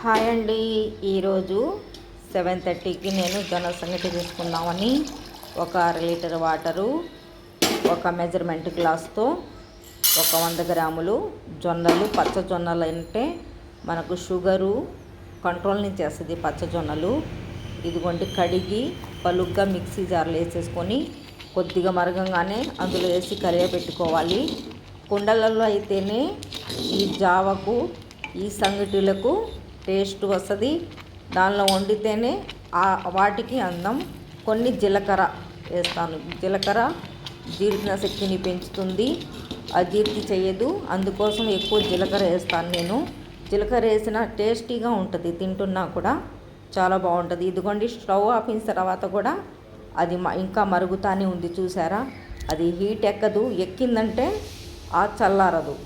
Hi అండి. ఈరోజు 7:30కి నేను జొన్న సంగటి తీసుకుందామని ఒక అర లీటర్ వాటరు, ఒక మెజర్మెంట్ గ్లాస్తో ఒక 100 గ్రాములు జొన్నలు. పచ్చ జొన్నలు అంటే మనకు షుగరు కంట్రోల్ నుంచి వస్తుంది. పచ్చ జొన్నలు ఇదిగోండి, కడిగి పలుగ్గా మిక్సీ జార్లో వేసేసుకొని కొద్దిగా మరగంగానే అందులో వేసి కరిగపెట్టుకోవాలి. కుండలలో అయితేనే ఈ జావకు, ఈ సంగటిలకు టేస్ట్ వస్తుంది. దానిలో వండితేనే వాటికి అందం. కొన్ని జీలకర్ర వేస్తాను. జీలకర్ర జీర్ణ శక్తిని పెంచుతుంది, అజీర్తి చేయదు. అందుకోసం ఎక్కువ జీలకర్ర వేస్తాను నేను. జీలకర్ర వేసిన టేస్టీగా ఉంటుంది, తింటున్నా కూడా చాలా బాగుంటుంది. ఇదిగోండి, స్టవ్ ఆపిన తర్వాత కూడా అది ఇంకా మరుగుతానే ఉంది. చూసారా, అది హీట్ ఎక్కదు. ఎక్కిందంటే ఆ చల్లారదు,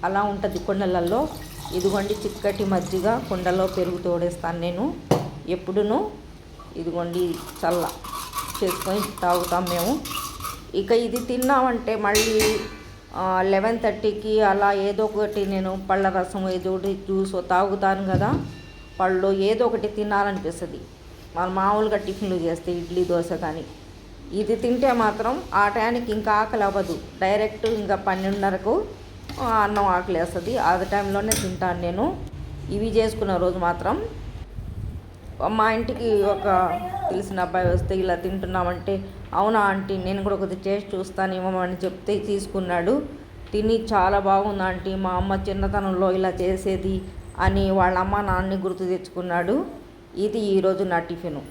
అలా ఉంటుంది కుండలలో. ఇదిగోండి, చిక్కటి మజ్జిగ కుండలో పెరుగు తోడేస్తాను నేను ఎప్పుడును. ఇదిగోండి, చల్ల చేసుకొని తాగుతాం మేము. ఇక ఇది తిన్నామంటే మళ్ళీ 11:30కి అలా ఏదో ఒకటి నేను పళ్ళ రసం, ఏదో ఒకటి జ్యూస్ తాగుతాను కదా. పళ్ళు ఏదో ఒకటి తినాలనిపిస్తుంది. వాళ్ళు మామూలుగా టిఫిన్లు చేస్తే ఇడ్లీ, దోశ, కానీ ఇది తింటే మాత్రం ఆ టైంకి ఇంకా ఆకలి అవ్వదు. డైరెక్ట్ ఇంకా 12:30కు అన్నం ఆకలి వేస్తుంది. ఆ టైంలోనే తింటాను నేను. ఇవి చేసుకున్న రోజు మాత్రం మా ఇంటికి ఒక తెలిసిన అబ్బాయి వస్తే ఇలా తింటున్నామంటే, అవునా ఆంటీ, నేను కూడా కొద్దిగా టేస్ట్ చూస్తాను ఇవ్వమని చెప్తే తీసుకున్నాడు. తిని చాలా బాగుంది ఆంటీ, మా అమ్మ చిన్నతనంలో ఇలా చేసేది అని వాళ్ళ అమ్మ నాన్నని గుర్తు తెచ్చుకున్నాడు. ఇది ఈరోజు నా టిఫిను.